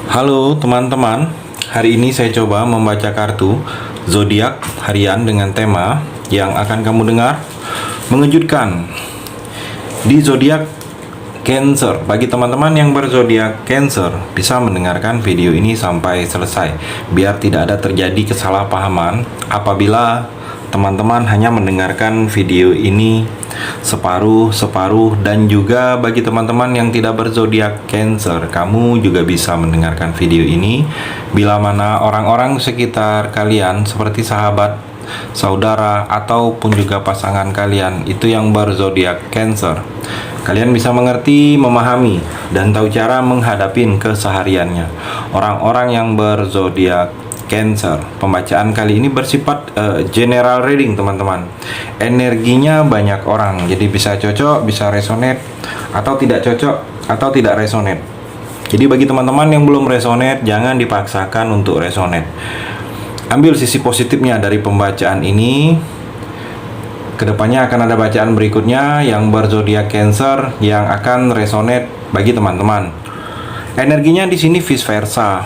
Halo teman-teman, hari ini saya coba membaca kartu zodiak harian dengan tema yang akan kamu dengar mengejutkan di zodiak Cancer. Bagi teman-teman yang berzodiak Cancer, bisa mendengarkan video ini sampai selesai biar tidak ada terjadi kesalahpahaman apabila teman-teman hanya mendengarkan video ini separuh-separuh. Dan juga bagi teman-teman yang tidak berzodiak Cancer, kamu juga bisa mendengarkan video ini bila mana orang-orang sekitar kalian seperti sahabat, saudara, ataupun juga pasangan kalian itu yang berzodiak Cancer. Kalian bisa mengerti, memahami, dan tahu cara menghadapin kesehariannya. Orang-orang yang berzodiak Cancer, pembacaan kali ini bersifat general reading teman-teman. Energinya banyak orang, jadi bisa cocok, bisa resonate, atau tidak cocok, atau tidak resonate. Jadi bagi teman-teman yang belum resonate, jangan dipaksakan untuk resonate. Ambil sisi positifnya dari pembacaan ini. Kedepannya akan ada bacaan berikutnya yang berzodiak Cancer yang akan resonate bagi teman-teman. Energinya di sini vice versa,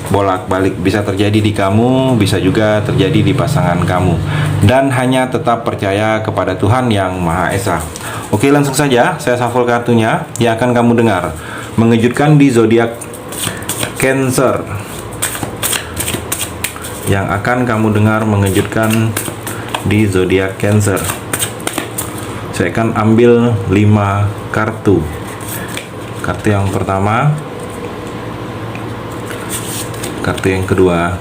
bolak-balik, bisa terjadi di kamu, bisa juga terjadi di pasangan kamu. Dan hanya tetap percaya kepada Tuhan Yang Maha Esa. Oke, langsung saja saya shuffle kartunya yang akan kamu dengar mengejutkan di zodiak Cancer. Yang akan kamu dengar mengejutkan di zodiak Cancer. Saya akan ambil 5 kartu. Kartu yang pertama, kartu yang kedua,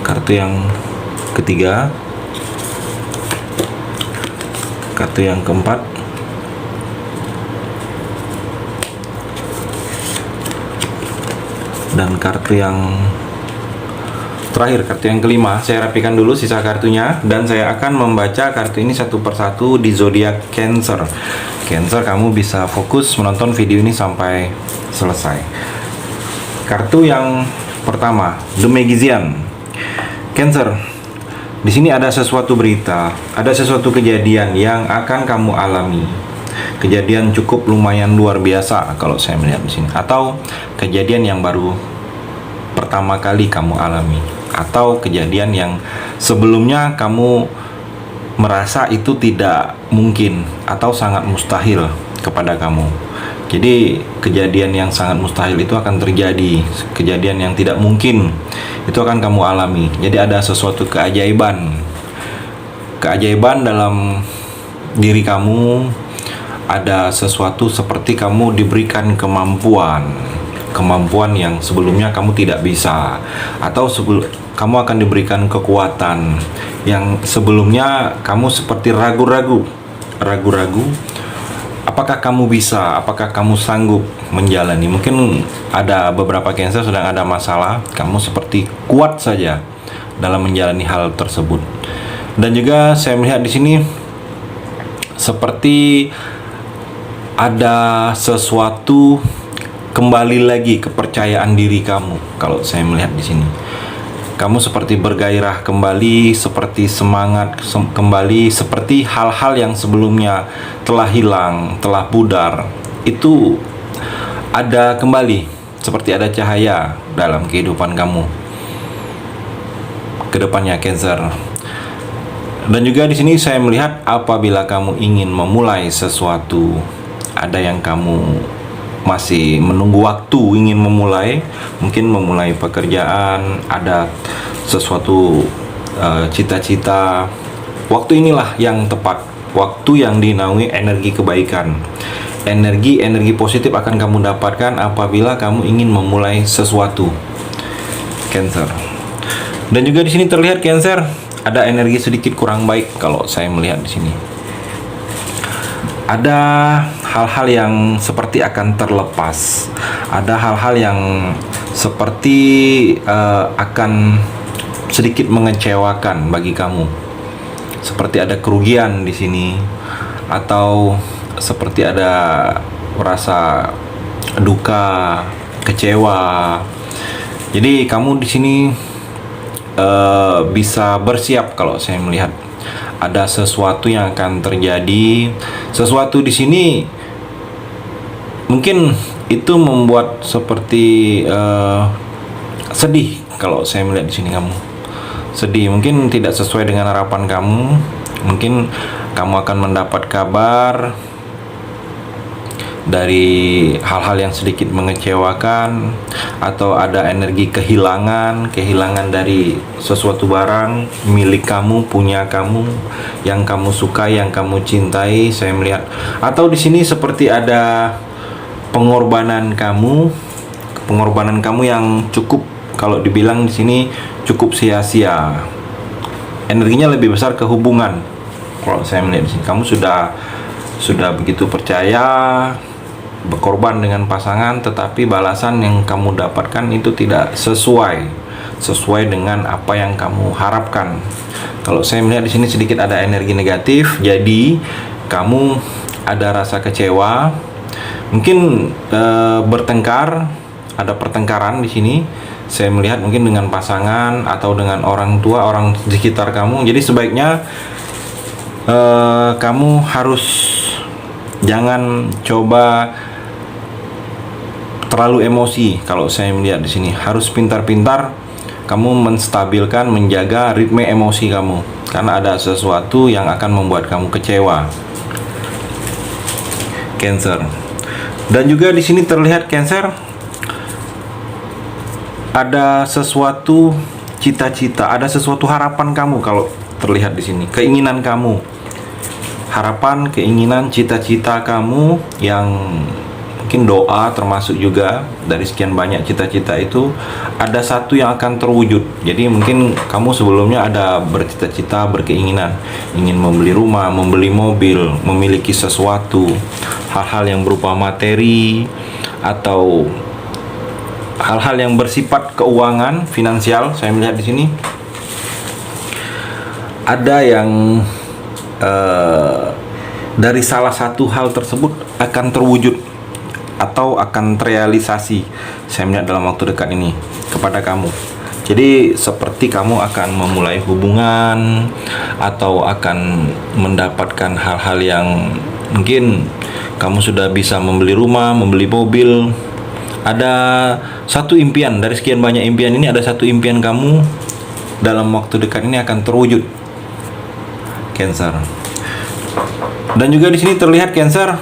kartu yang ketiga, kartu yang keempat, dan kartu yang terakhir, kartu yang kelima. Saya rapikan dulu sisa kartunya dan saya akan membaca kartu ini satu persatu di zodiak Cancer. Cancer, kamu bisa fokus menonton video ini sampai selesai. Kartu yang pertama, The Magician. Cancer, di sini ada sesuatu berita, ada sesuatu kejadian yang akan kamu alami. Kejadian cukup lumayan luar biasa kalau saya melihat di sini, atau kejadian yang baru pertama kali kamu alami, atau kejadian yang sebelumnya kamu merasa itu tidak mungkin atau sangat mustahil kepada kamu. Jadi kejadian yang sangat mustahil itu akan terjadi, kejadian yang tidak mungkin itu akan kamu alami. Jadi ada sesuatu keajaiban dalam diri kamu. Ada sesuatu seperti kamu diberikan kemampuan yang sebelumnya kamu tidak bisa, atau kamu akan diberikan kekuatan yang sebelumnya kamu seperti ragu-ragu apakah kamu bisa, apakah kamu sanggup menjalani. Mungkin ada beberapa Cancer sedang ada masalah, kamu seperti kuat saja dalam menjalani hal tersebut. Dan juga saya melihat di sini seperti ada sesuatu kembali lagi kepercayaan diri kamu. Kalau saya melihat di sini, kamu seperti bergairah kembali, seperti semangat kembali, seperti hal-hal yang sebelumnya telah hilang, telah pudar, itu ada kembali, seperti ada cahaya dalam kehidupan kamu kedepannya, Cancer. Dan juga di sini saya melihat apabila kamu ingin memulai sesuatu, ada yang kamu masih menunggu waktu ingin memulai, mungkin memulai pekerjaan, ada sesuatu cita-cita. Waktu inilah yang tepat, waktu yang dinaungi energi kebaikan. Energi positif akan kamu dapatkan apabila kamu ingin memulai sesuatu, Cancer. Dan juga di sini terlihat Cancer ada energi sedikit kurang baik kalau saya melihat di sini. Ada hal-hal yang seperti akan terlepas, ada hal-hal yang seperti akan sedikit mengecewakan bagi kamu, seperti ada kerugian di sini, atau seperti ada rasa duka, kecewa. Jadi kamu di sini bisa bersiap kalau saya melihat. Ada sesuatu yang akan terjadi. Sesuatu di sini mungkin itu membuat seperti sedih. Kalau saya melihat di sini kamu sedih, mungkin tidak sesuai dengan harapan kamu. Mungkin kamu akan mendapat kabar dari hal-hal yang sedikit mengecewakan, atau ada energi kehilangan dari sesuatu barang milik kamu, punya kamu, yang kamu suka, yang kamu cintai. Saya melihat, atau di sini seperti ada pengorbanan kamu yang cukup, kalau dibilang di sini cukup sia-sia. Energinya lebih besar ke hubungan. Kalau saya melihat di sini, kamu sudah begitu percaya, berkorban dengan pasangan, tetapi balasan yang kamu dapatkan itu tidak sesuai dengan apa yang kamu harapkan. Kalau saya melihat di sini sedikit ada energi negatif, jadi kamu ada rasa kecewa, mungkin bertengkar, ada pertengkaran di sini. Saya melihat mungkin dengan pasangan atau dengan orang tua, orang di sekitar kamu. Jadi sebaiknya kamu harus jangan coba terlalu emosi. Kalau saya melihat di sini harus pintar-pintar kamu menstabilkan, menjaga ritme emosi kamu, karena ada sesuatu yang akan membuat kamu kecewa, Cancer. Dan juga di sini terlihat Cancer, ada sesuatu cita-cita, ada sesuatu harapan kamu. Kalau terlihat di sini keinginan kamu, harapan, keinginan, cita-cita kamu yang mungkin doa termasuk juga. Dari sekian banyak cita-cita itu ada satu yang akan terwujud. Jadi mungkin kamu sebelumnya ada bercita-cita, berkeinginan ingin membeli rumah, membeli mobil, memiliki sesuatu, hal-hal yang berupa materi atau hal-hal yang bersifat keuangan, finansial. Saya melihat di sini ada yang dari salah satu hal tersebut akan terwujud atau akan terrealisasi. Saya melihat dalam waktu dekat ini kepada kamu. Jadi seperti kamu akan memulai hubungan atau akan mendapatkan hal-hal yang mungkin kamu sudah bisa membeli rumah, membeli mobil. Ada satu impian dari sekian banyak impian ini, ada satu impian kamu dalam waktu dekat ini akan terwujud, Cancer. Dan juga di sini terlihat Cancer,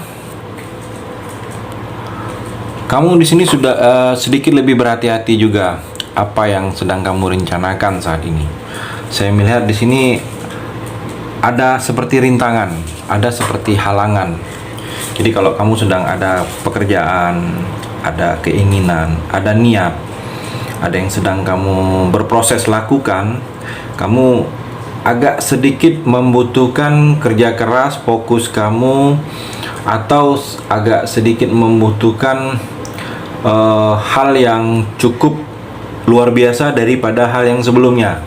kamu di sini sudah sedikit lebih berhati-hati juga apa yang sedang kamu rencanakan saat ini. Saya melihat di sini ada seperti rintangan, ada seperti halangan. Jadi kalau kamu sedang ada pekerjaan, ada keinginan, ada niat, ada yang sedang kamu berproses lakukan, kamu agak sedikit membutuhkan kerja keras, fokus kamu, atau agak sedikit membutuhkan hal yang cukup luar biasa daripada hal yang sebelumnya.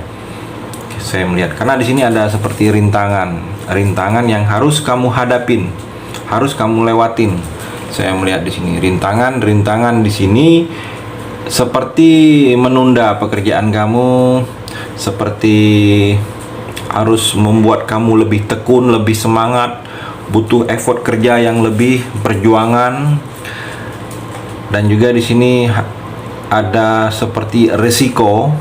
Saya melihat karena di sini ada seperti rintangan yang harus kamu hadapin, harus kamu lewatin. Saya melihat di sini rintangan di sini seperti menunda pekerjaan kamu, seperti harus membuat kamu lebih tekun, lebih semangat, butuh effort kerja yang lebih, perjuangan. Dan juga di sini ada seperti resiko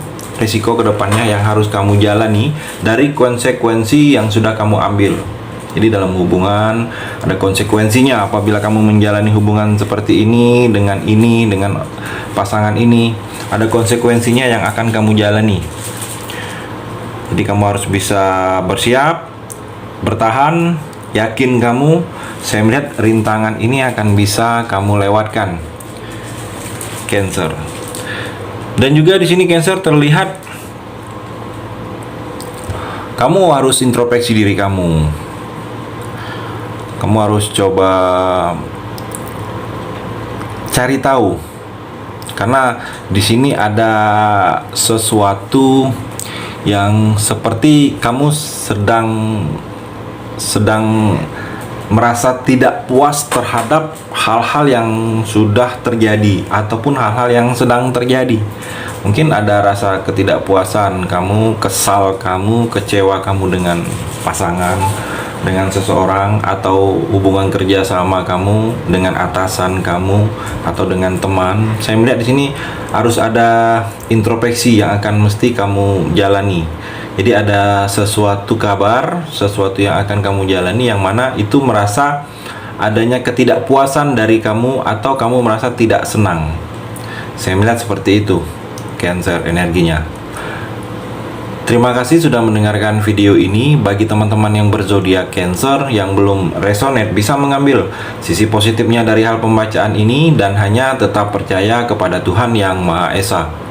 kedepannya yang harus kamu jalani dari konsekuensi yang sudah kamu ambil. Jadi dalam hubungan ada konsekuensinya apabila kamu menjalani hubungan seperti ini dengan pasangan ini, ada konsekuensinya yang akan kamu jalani. Jadi kamu harus bisa bersiap, bertahan, yakin kamu. Saya melihat rintangan ini akan bisa kamu lewatkan, Cancer. Dan juga di sini Cancer terlihat kamu harus introspeksi diri kamu. Kamu harus coba cari tahu, karena di sini ada sesuatu yang seperti kamu sedang merasa tidak puas terhadap hal-hal yang sudah terjadi ataupun hal-hal yang sedang terjadi. Mungkin ada rasa ketidakpuasan kamu, kesal kamu, kecewa kamu dengan pasangan, dengan seseorang, atau hubungan kerja sama kamu dengan atasan kamu atau dengan teman. Saya melihat di sini harus ada introspeksi yang akan mesti kamu jalani. Jadi ada sesuatu kabar, sesuatu yang akan kamu jalani yang mana itu merasa adanya ketidakpuasan dari kamu atau kamu merasa tidak senang. Saya melihat seperti itu Cancer energinya. Terima kasih sudah mendengarkan video ini. Bagi teman-teman yang berzodiak Cancer yang belum resonate, bisa mengambil sisi positifnya dari hal pembacaan ini dan hanya tetap percaya kepada Tuhan Yang Maha Esa.